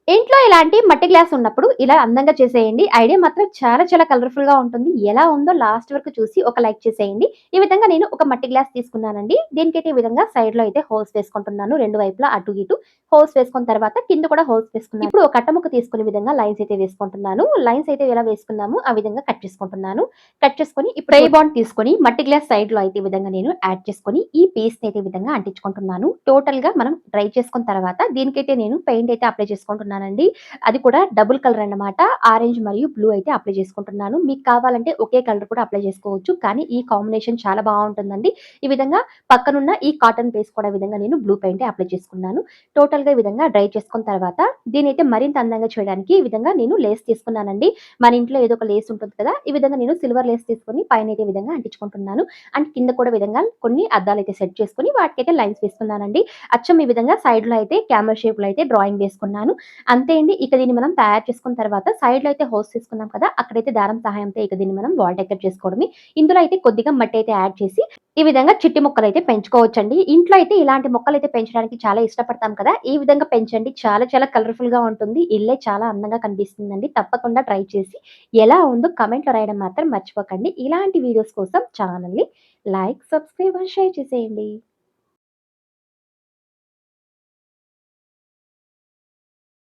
ఇంట్లో ఇలాంటి మట్టి గ్లాస్ ఉన్నప్పుడు ఇలా అందంగా చేసేయండి. ఐడియా మాత్రం చాలా చాలా కలర్‌ఫుల్‌గా ఉంటుంది. ఎలా ఉందో లాస్ట్ వరకు చూసి ఒక లైక్ చేసేయండి. ఈ విధంగా నేను ఒక మట్టి గ్లాస్ తీసుకున్నానండి. దీనికైతే ఈ విధంగా సైడ్‌లో అయితే హోల్స్ వేసుకుంటున్నాను. 2 వైపులా అటు ఇటు హోల్స్ వేసుకున్న తర్వాత కింద కూడా హోల్స్ వేసుకున్నాను. ఇప్పుడు ఒక అట్ట ముక్క తీసుకునే విధంగా లైన్స్ అయితే వేసుకుంటున్నాను. లైన్స్ అయితే ఎలా వేసుకున్నామో ఆ విధంగా కట్ చేసుకుంటున్నాను. కట్ చేసుకొని ఇప్పుడు స్ప్రే బాండ్ తీసుకొని మట్టి గ్లాస్ సైడ్‌లో అయితే ఈ విధంగా నేను యాడ్ చేసుకొని ఈ పేస్ట్‌ని అయితే ఈ విధంగా అంటించుకుంటున్నాను. టోటల్‌గా మనం డ్రై చేసుకున్న తర్వాత దీనికైతే నేను పెయింట్ అయితే అప్లై చేసుకుంటున్నానండి. అది కూడా డబుల్ కలర్ అన్నమాట. ఆరెంజ్ మరియు బ్లూ అయితే అప్లై చేసుకుంటున్నాను. మీకు కావాలంటే ఒకే కలర్ కూడా అప్లై చేసుకోవచ్చు. కానీ ఈ కాంబినేషన్ చాలా బావుంటుందండి. ఈ విధంగా పక్కనున్న ఈ కాటన్ పేస్ట్ కూడా ఈ విధంగా నేను బ్లూ పెయింటే అప్లై చేసుకున్నాను. టోటల్‌గా ఈ విధంగా డ్రై చేసుకున్న తర్వాత దీన్నైతే మరింత అందంగా చేయడానికి ఈ విధంగా నేను లేస్ తీసుకున్నానండి. మన ఇంట్లో ఏదో ఒక లేస్ ఉంటుంది కదా! ఈ విధంగా నేను సిల్వర్ లేస్ తీసుకొని పైనైతే ఈ విధంగా అంటించుకుంటున్నాను. అండ్ కింద కూడా విధంగా కొన్ని అద్దాలైతే సెట్ చేసుకొని వాటికైతే లైన్స్ వేసుకున్నానండి. అచ్చం ఈ విధంగా సైడ్‌లో అయితే క్యామెల్ షేప్‌లో అయితే డ్రాయింగ్ వేసుకున్నాను. అంతే అండి. ఇక దీన్ని మనం తయారు చేసుకున్న తర్వాత సైడ్‌లో అయితే హోల్స్ తీసుకున్నాం కదా! అక్కడైతే దారం సహాయంతో ఇక దీన్ని మనం వాల్ డెకరేట్ చేసుకోవడమే. ఇందులో అయితే కొద్దిగా మట్టి అయితే యాడ్ చేసి ఈ విధంగా చిట్టి మొక్కలైతే పెంచుకోవచ్చండి. ఇంట్లో అయితే ఇలాంటి మొక్కలైతే పెంచడానికి చాలా ఇష్టపడతాం కదా! ఈ విధంగా పెంచండి. చాలా చాలా కలర్‌ఫుల్‌గా ఉంటుంది. ఇల్లే చాలా అందంగా కనిపిస్తుందండి. తప్పకుండా ట్రై చేసి ఎలా ఉందో కామెంట్‌లో రాయడం మాత్రం మర్చిపోకండి. ఇలాంటి వీడియోస్ కోసం ఛానెల్‌ని లైక్, సబ్స్క్రైబ్ అండ్ షేర్ చేసేయండి.